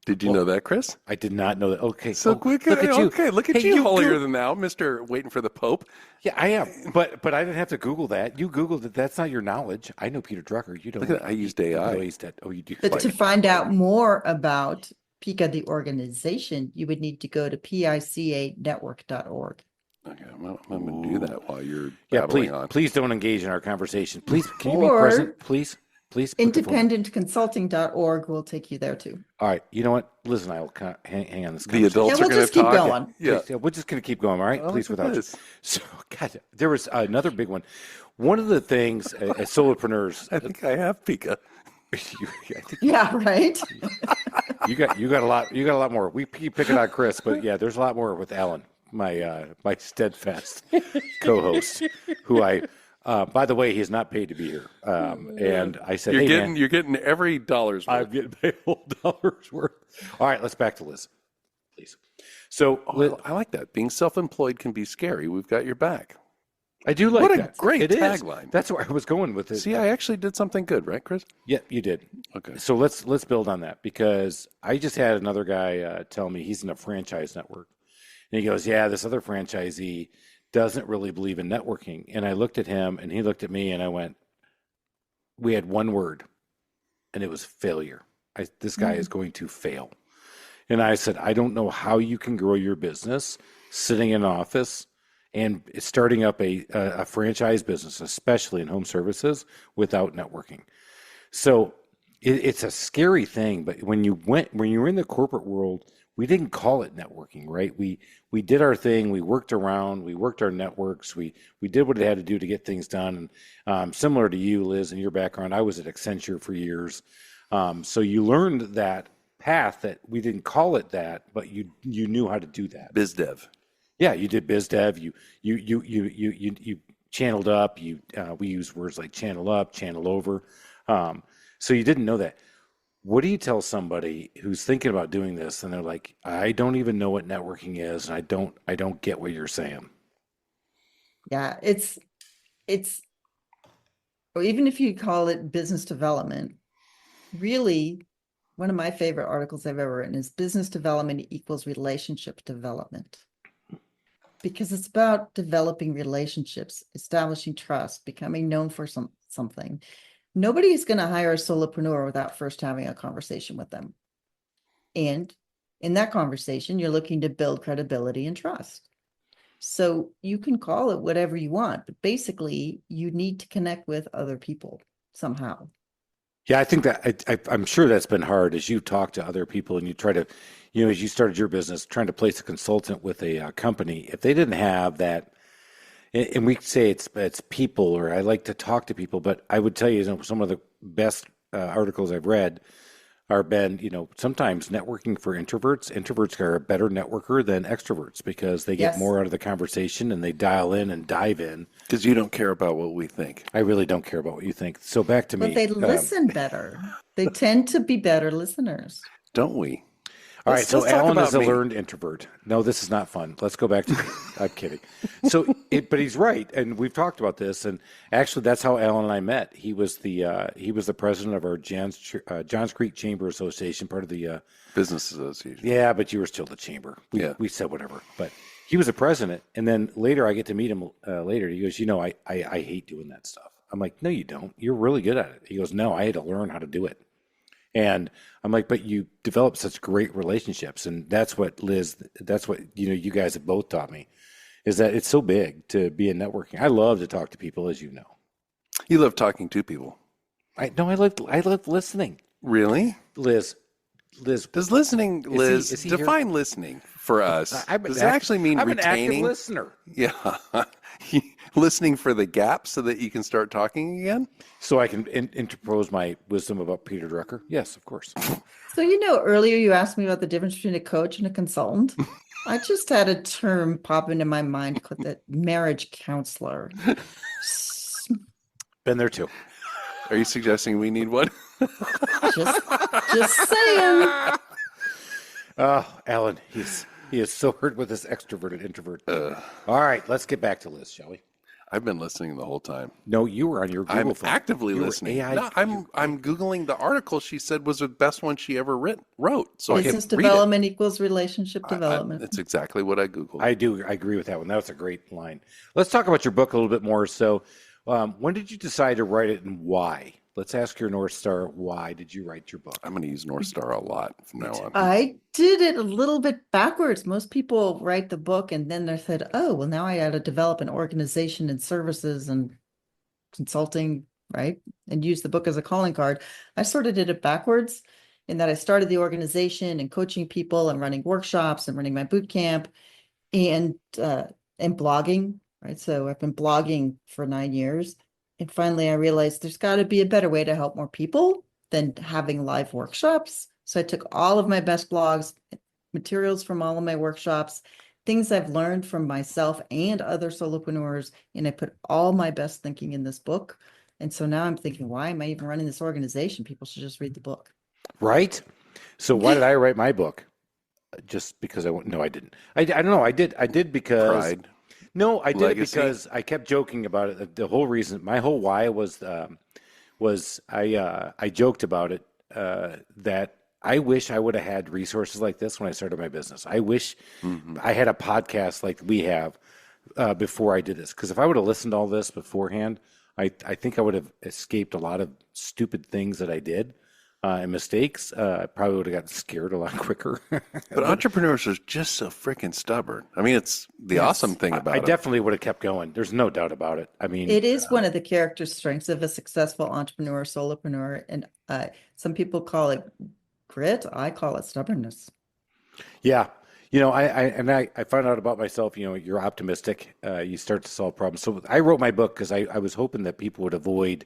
Did you know that, Chris? I did not know that. Okay, So quick. look at you. Okay, look at Hey, you, you holier Goo- than thou, Mister Waiting for the Pope. Yeah, I am, but I didn't have to Google that. You Googled it. That's not your knowledge. I know Peter Drucker. You don't. Look at that. I used AI. Oh, he's dead. Oh, you do. But to find out more about Pika, the organization, you would need to go to picanetwork.org. Okay, I'm going to do that while you're Yeah, babbling on. please don't engage in our conversation. Please, can you be Or- present? Please. Put the phone- Independentconsulting.org will take you there too. All right. You know what? Liz and I will hang on this. The conversation. adults Yeah, are we'll going to just keep talk. going. Yeah. Please, we're just going to keep going. All right. Oh, Please, look at without you. this. So, God, there was another big one. One of the things as solopreneurs, I think I have PICA. I think Yeah, right. you got a lot more. We keep picking on Chris, but yeah, there's a lot more with Alan, my steadfast co-host, who by the way, he is not paid to be here. And I said, hey, man, You're getting every dollar's worth. I'm getting paid whole dollar's worth. All right, let's back to Liz, please. So I like that. Being self-employed can be scary. We've got your back. I do like What a that. great It is. tagline. That's where I was going with it. See, I actually did something good, right, Chris? Yeah, you did. Okay. So let's build on that, because I just had another guy tell me he's in a franchise network, and he goes, "Yeah, this other franchisee doesn't really believe in networking." And I looked at him, and he looked at me, and I went, "We had one word, and it was failure. This guy is going to fail." And I said, "I don't know how you can grow your business sitting in an office and starting up a franchise business, especially in home services, without networking." So it's a scary thing. But when you were in the corporate world, we didn't call it networking, right? We did our thing. We worked around. We worked our networks. We did what it had to do to get things done. And similar to you, Liz, and your background, I was at Accenture for years. So you learned that path that we didn't call it that, but you knew how to do that. Biz dev. Yeah, you did biz dev. You channeled up. We use words like channel up, channel over. So you didn't know that. What do you tell somebody who's thinking about doing this and they're like, "I don't even know what networking is, and I don't get what you're saying"? Yeah, it's or even if you call it business development, really one of my favorite articles I've ever written is business development equals relationship development. Because it's about developing relationships, establishing trust, becoming known for something. Nobody's going to hire a solopreneur without first having a conversation with them. And in that conversation, you're looking to build credibility and trust. So you can call it whatever you want, but basically you need to connect with other people somehow. Yeah, I think that I'm sure that's been hard as you talk to other people and you try to, as you started your business, trying to place a consultant with a company. If they didn't have that, and we say it's people, or I like to talk to people, but I would tell you, some of the best articles I've read are been, sometimes networking for introverts. Introverts are a better networker than extroverts because they get Yes. more out of the conversation and they dial in and dive in. Because you don't care about what we think. I really don't care about what you think. So back to me. But they listen better. They tend to be better listeners. Don't we? All right, Let's so talk Alan about is a me. learned introvert. No, this is not fun. Let's go back to I'm kidding. But he's right, and we've talked about this, and actually, that's how Alan and I met. He was the president of our Johns Creek Chamber Association, part of the Business association. yeah, but you were still the chamber. We said whatever, but he was the president, and then later I get to meet him later. He goes, I hate doing that stuff. I'm like, no, you don't. You're really good at it. He goes, no, I had to learn how to do it. And I'm like, but you develop such great relationships. And that's what you guys have both taught me, is that it's so big to be in networking. I love to talk to people, as you know. You love talking to people. I love listening. Really? Liz. Does listening, Liz, is he define listening for us? Does it actually mean I'm retaining? an active listener. Yeah. Listening for the gap so that you can start talking again? So I can interpose my wisdom about Peter Drucker? Yes, of course. So, earlier you asked me about the difference between a coach and a consultant. I just had a term pop into my mind called the marriage counselor. Been there too. Are you suggesting we need one? Just saying. Oh, Alan, he is so hurt with this extroverted introvert. All right, let's get back to Liz, shall we? I've been listening the whole time. No, you were on your Google I'm phone. actively You were listening. AI. No, I'm Googling the article she said was the best one she ever wrote. So Business I can read development equals relationship it. development. It's exactly what I Googled. I agree with that one. That was a great line. Let's talk about your book a little bit more. So, when did you decide to write it, and why? Let's ask your North Star, why did you write your book? I'm going to use North Star a lot from now on. I did it a little bit backwards. Most people write the book and then they said, oh, well, now I got to develop an organization and services and consulting, right? And use the book as a calling card. I sort of did it backwards in that I started the organization and coaching people and running workshops and running my boot camp and blogging, right? So I've been blogging for 9 years. And finally, I realized there's got to be a better way to help more people than having live workshops. So I took all of my best blogs, materials from all of my workshops, things I've learned from myself and other solopreneurs, and I put all my best thinking in this book. And so now I'm thinking, why am I even running this organization? People should just read the book. Right? So why did I write my book? Just because no, I didn't. I don't know. I did because Pride. No, I did Legacy. it because I kept joking about it. The whole reason, my whole why was I joked about it that I wish I would have had resources like this when I started my business. I wish I had a podcast like we have before I did this. Because if I would have listened to all this beforehand, I think I would have escaped a lot of stupid things that I did. And mistakes, I probably would have gotten scared a lot quicker. But entrepreneurs are just so freaking stubborn. I mean, it's the awesome thing about I it. definitely would have kept going. There's no doubt about it. I mean, It is one of the character strengths of a successful entrepreneur, solopreneur, and some people call it grit. I call it stubbornness. yeah. I found out about myself, you're optimistic. You start to solve problems. So I wrote my book because I was hoping that people would avoid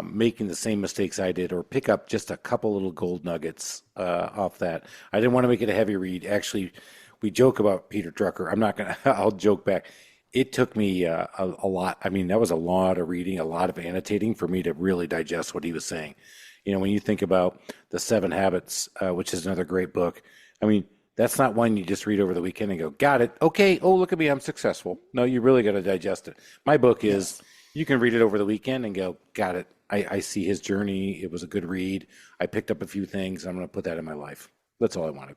making the same mistakes I did or pick up just a couple little gold nuggets off that. I didn't want to make it a heavy read. Actually, we joke about Peter Drucker. I'm not going to, I'll joke back. It took me a lot. I mean, that was a lot of reading, a lot of annotating for me to really digest what he was saying. When you think about The 7 Habits, which is another great book, I mean, that's not one you just read over the weekend and go, got it. Okay. Oh, look at me. I'm successful. No, you really got to digest it. My book is, you can read it over the weekend and go, got it. I see his journey. It was a good read. I picked up a few things. I'm going to put that in my life. That's all I wanted.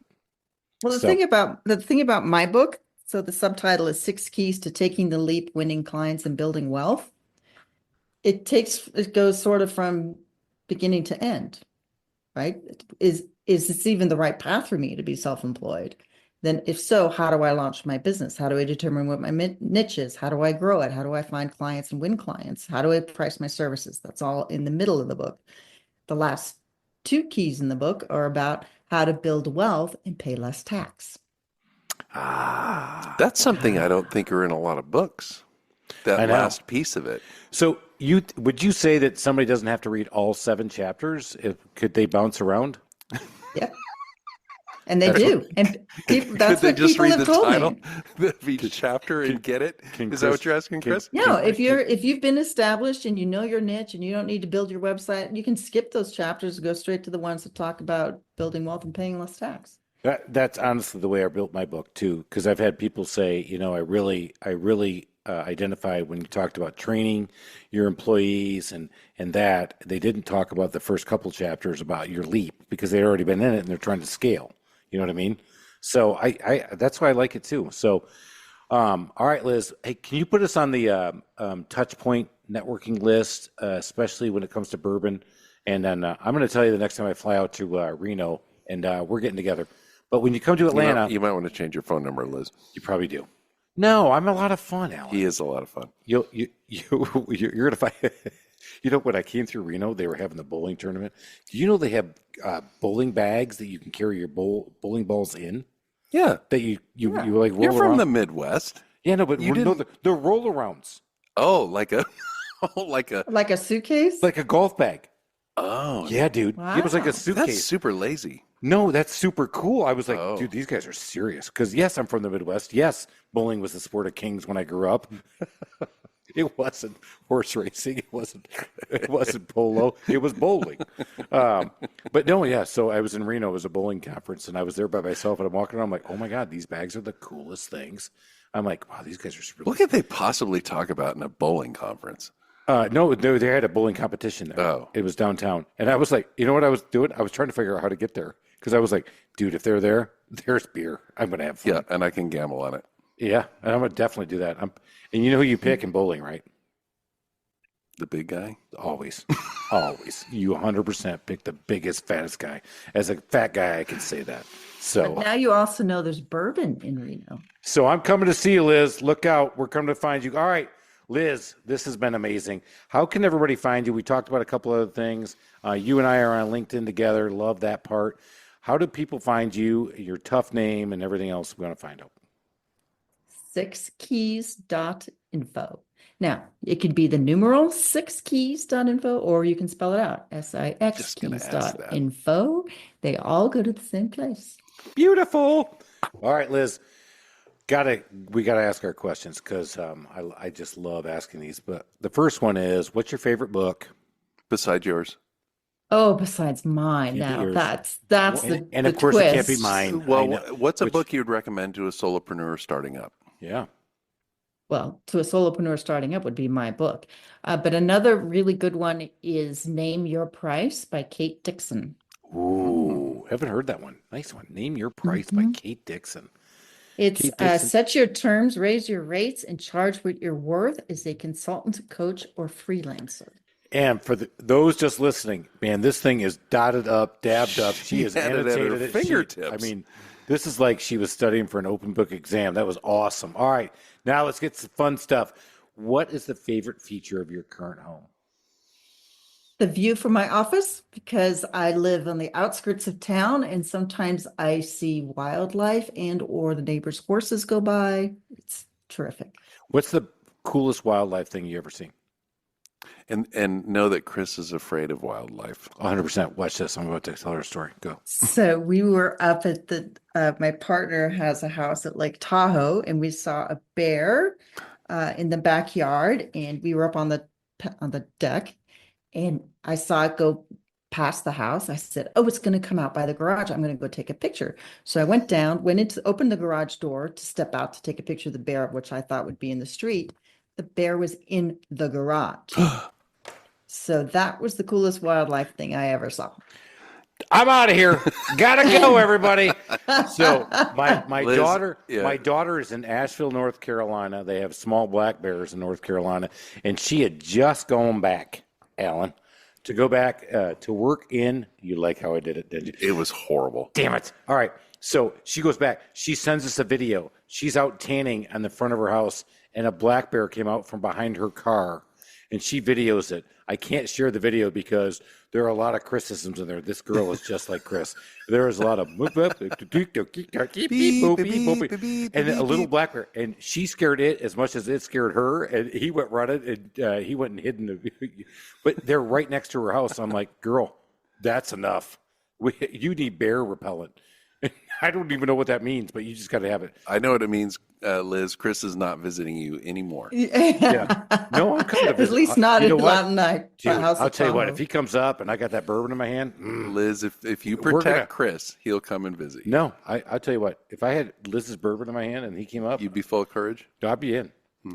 Well, the thing about my book, so the subtitle is 6 Keys to Taking the Leap, Winning Clients and Building Wealth. It goes sort of from beginning to end, right? Is this even the right path for me to be self-employed? Then if so, how do I launch my business? How do I determine what my niche is? How do I grow it? How do I find clients and win clients? How do I price my services? That's all in the middle of the book. The last 2 keys in the book are about how to build wealth and pay less tax. That's something I don't think are in a lot of books. That last piece of it. So would you say that somebody doesn't have to read all 7 chapters? Could they bounce around? Yeah. And they do. And that's Could they what just people read have the told title me. of each chapter and get it? Is that Chris- what you're asking, Chris? No, if you've been established and you know your niche and you don't need to build your website, you can skip those chapters and go straight to the ones that talk about building wealth and paying less tax. That's honestly the way I built my book too, because I've had people say, I really identify when you talked about training your employees and that they didn't talk about the first couple chapters about your leap because they'd already been in it and they're trying to scale. You know what I mean? So I that's why I like it too. So, all right, Liz, hey, can you put us on the touch point networking list, especially when it comes to bourbon? And then I'm going to tell you the next time I fly out to Reno, and we're getting together. But when you come to Atlanta, You might want to change your phone number, Liz. you probably do. No, I'm a lot of fun, Alan. He is a lot of fun. You're gonna find. When I came through Reno, they were having the bowling tournament. Do you know they have bowling bags that you can carry your bowling balls in? Yeah. That you like roll You're from around? the Midwest. Yeah, no, but You no, didn't- they're roll arounds, Oh, like a, like a, Like a suitcase? like a golf bag. oh, Yeah, dude, it was like a Wow. that's suitcase. super lazy. No, that's super cool. I was like, Oh. dude, these guys are serious. Because yes, I'm from the Midwest. Yes, bowling was the sport of kings when I grew up. It wasn't horse racing. It wasn't polo. It was bowling. But no, yeah. So I was in Reno. It was a bowling conference, and I was there by myself. And I'm walking around. I'm like, oh my god, these bags are the coolest things. I'm like, wow, these guys are really. What could they possibly talk about in a bowling conference? No, they had a bowling competition there. Oh. It was downtown, and I was like, you know what I was doing? I was trying to figure out how to get there because I was like, dude, if they're there, there's beer. I'm gonna have fun. Yeah, and I can gamble on it. Yeah, and I'm gonna definitely do that. And you know who you pick in bowling, right? The big guy. Always, always. You 100% pick the biggest, fattest guy. As a fat guy, I can say that. But So, now you also know there's bourbon in Reno. so I'm coming to see you, Liz. Look out. We're coming to find you. All right, Liz, this has been amazing. How can everybody find you? We talked about a couple other things. You and I are on LinkedIn together. Love that part. How do people find you, your tough name, and everything else we want to find out? 6keys.info. Now, it could be the numeral 6keys.info, or you can spell it out, SIX Just gonna ask that. keys.info. They all go to the same place. Beautiful. All right, Liz. We gotta ask our questions because I just love asking these. But the first one is, what's your favorite book? Besides yours. Oh, besides mine. Can't be Now, yours. that's And the of course, it can't be twist. mine. I Well, know. what's a Which- book you'd recommend to a solopreneur starting up? Yeah. Well, to a solopreneur starting up would be my book. But another really good one is Name Your Price by Kate Dixon. Ooh, haven't heard that one. Nice one. Name Your Price by Kate Dixon. It's Kate Dixon. set your terms, raise your rates, and charge what you're worth as a consultant, coach, or freelancer. And for those just listening, man, this thing is dotted up, dabbed up. She has had it at her annotated it. fingertips. I mean, this is like she was studying for an open book exam. That was awesome. All right, now let's get some fun stuff. What is the favorite feature of your current home? The view from my office, because I live on the outskirts of town, and sometimes I see wildlife and or the neighbors' horses go by. It's terrific. What's the coolest wildlife thing you ever seen? And know that Chris is afraid of wildlife. 100%. Watch this. I'm about to tell her a story. Go. So we were up at my partner has a house at Lake Tahoe, and we saw a bear in the backyard, and we were up on the deck, and I saw it go past the house. I said, "Oh, it's going to come out by the garage. I'm going to go take a picture." So I went down, opened the garage door to step out to take a picture of the bear, which I thought would be in the street. The bear was in the garage. So that was the coolest wildlife thing I ever saw. I'm out of here. Gotta go, everybody. So my Liz, daughter, yeah. my daughter is in Asheville, North Carolina. They have small black bears in North Carolina, and she had just gone back, Alan, to go back to work in. You like how I did it, didn't you? It was horrible. Damn it. All right. So she goes back. She sends us a video. She's out tanning on the front of her house, and a black bear came out from behind her car, and she videos it. I can't share the video because there are a lot of criticisms in there. This girl is just like Chris. There is a lot of and a little black bear, and she scared it as much as it scared her, and he went running, and he went and hid in the. But they're right next to her house. I'm like, girl, that's enough. You need bear repellent. I don't even know what that means, but you just got to have it. I know what it means, Liz. Chris is not visiting you anymore. Yeah. No, I'm coming to At visit. least not You know in what? Latin Dude, House I'll of tell you what, Tahoe. if he comes up and I got that bourbon in my hand, Liz, if you We're protect gonna- Chris, he'll come and visit you. no, I'll tell you what, if I had Liz's bourbon in my hand and he came up, You'd be full of courage. I'd be in.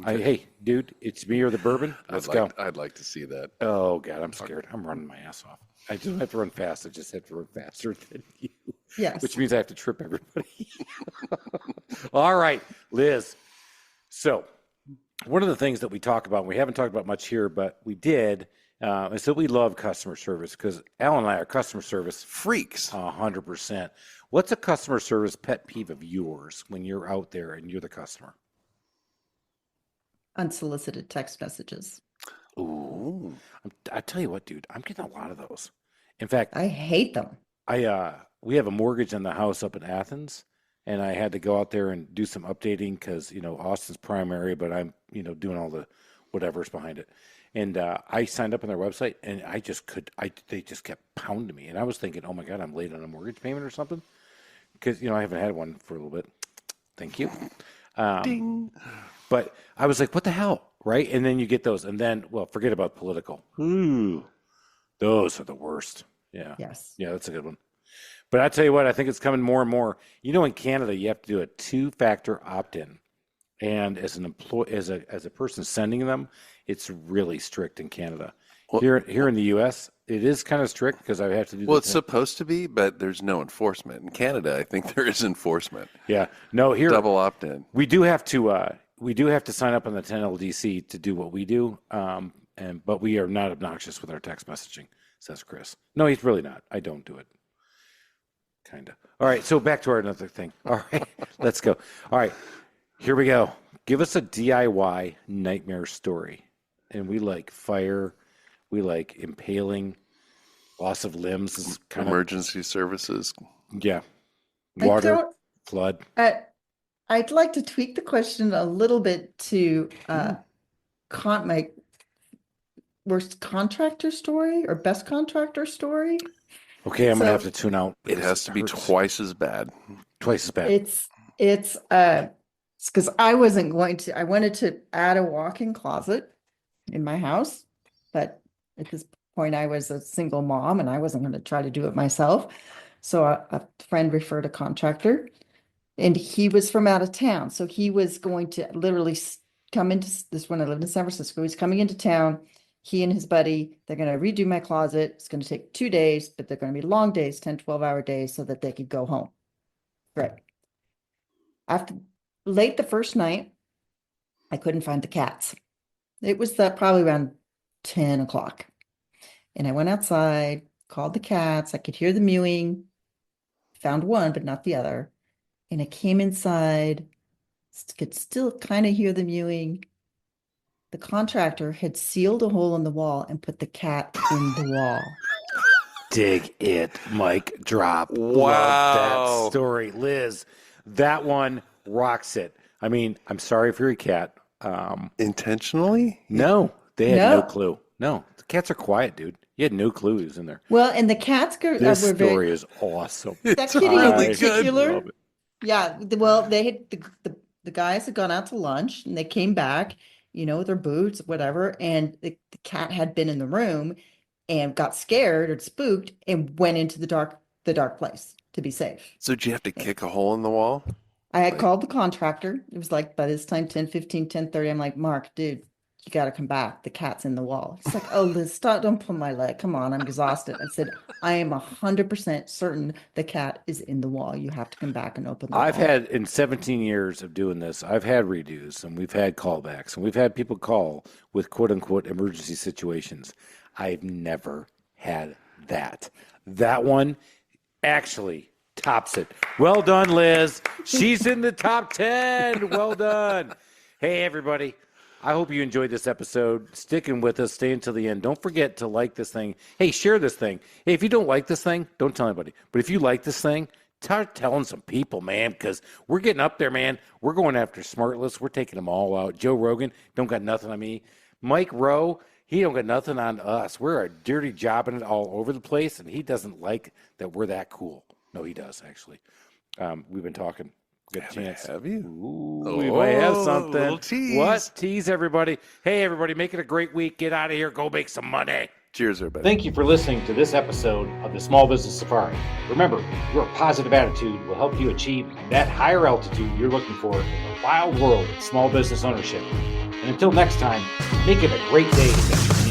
Hey, dude, it's me or the bourbon. Let's go. I'd like to see that. Oh, God, I'm scared. I'm running my ass off. I don't have to run fast. I just have to run faster than you. Yes. Which means I have to trip everybody. All right, Liz. So one of the things that we talk about, and we haven't talked about much here, but we did, is that we love customer service because Alan and I are customer service Freaks. 100%. What's a customer service pet peeve of yours when you're out there and you're the customer? Unsolicited text messages. Ooh. I tell you what, dude, I'm getting a lot of those. In fact, I hate them. we have a mortgage on the house up in Athens, and I had to go out there and do some updating because, Austin's primary, but I'm, doing all the whatever's behind it. And I signed up on their website, and they just kept pounding me. And I was thinking, oh my God, I'm late on a mortgage payment or something. Because, I haven't had one for a little bit. Thank you. Ding. But I was like, what the hell? Right? And then you get those. And then, well, forget about political. Ooh, those are the worst. Yeah. Yes. Yeah, that's a good one. But I tell you what, I think it's coming more and more. In Canada, you have to do a 2-factor opt-in. And as an employee, as a person sending them, it's really strict in Canada. Well, Here in the U.S., it is kind of strict because I have to do. Well, it's supposed to be, but there's no enforcement. In Canada, I think there is enforcement. Yeah. No, here Double opt-in. we do have to sign up on the 10LDC to do what we do. But we are not obnoxious with our text messaging, says Chris. No, he's really not. I don't do it. Kind of. All right. So back to our another thing. All right. Let's go. All right. Here we go. Give us a DIY nightmare story. And we like fire. We like impaling. Loss of limbs is kind Emergency services. of, yeah. I Water, don't- flood. I'd like to tweak the question a little bit to my worst contractor story or best contractor story. Okay, I'm going to So- have to tune out. It has to be hurts. twice as bad. Twice as bad. It's because I wanted to add a walk-in closet in my house, but at this point I was a single mom and I wasn't going to try to do it myself. So a friend referred a contractor and he was from out of town. So he was going to literally come into this when I lived in San Francisco. He's coming into town. He and his buddy, they're going to redo my closet. It's going to take 2 days, but they're going to be long days, 10, 12-hour days so that they could go home. Right. After late the first night, I couldn't find the cats. It was probably around 10 o'clock. And I went outside, called the cats. I could hear the mewing, found one, but not the other. And I came inside, could still kind of hear the mewing. The contractor had sealed a hole in the wall and put the cat in the wall. Dig it, Mike. Drop. Wow. Love that story. Liz, that one rocks it. I mean, I'm sorry for your cat. Intentionally? No, they had no No. clue. No, the cats are quiet, dude. You had no clue he was in there. Well, and the cats This were very, story is awesome. that It's kitty in really good. particular. Love it. Yeah, well, they had the guys had gone out to lunch and they came back, with their boots, whatever, and the cat had been in the room and got scared or spooked and went into the dark place to be safe. So did you have to kick a hole in the wall? I had called the contractor. It was like by this time 10:15, 10:30. I'm like, Mark, dude, you got to come back. The cat's in the wall. He's like, oh, Liz, stop, don't pull my leg. Come on, I'm exhausted. I said, I am 100% certain the cat is in the wall. You have to come back and open the I've wall. had, in 17 years of doing this, I've had redos and we've had callbacks and we've had people call with quote unquote emergency situations. I've never had that. That one actually tops it. Well done, Liz. She's in the top 10. Well done. Hey, everybody. I hope you enjoyed this episode. Sticking with us, stay until the end. Don't forget to like this thing. Hey, share this thing. Hey, if you don't like this thing, don't tell anybody. But if you like this thing, start telling some people, man, because we're getting up there, man. We're going after Smartless. We're taking them all out. Joe Rogan, don't got nothing on me. Mike Rowe, he don't got nothing on us. We're a dirty jobbing it all over the place, and he doesn't like that we're that cool. No, he does, actually. We've been talking. Good chance. Have you? Ooh, we might have something. Little tease. What? Tease, everybody. Hey, everybody, make it a great week. Get out of here. Go make some money. Cheers, everybody. Thank you for listening to this episode of the Small Business Safari. Remember, your positive attitude will help you achieve that higher altitude you're looking for in the wild world of small business ownership. And until next time, make it a great day to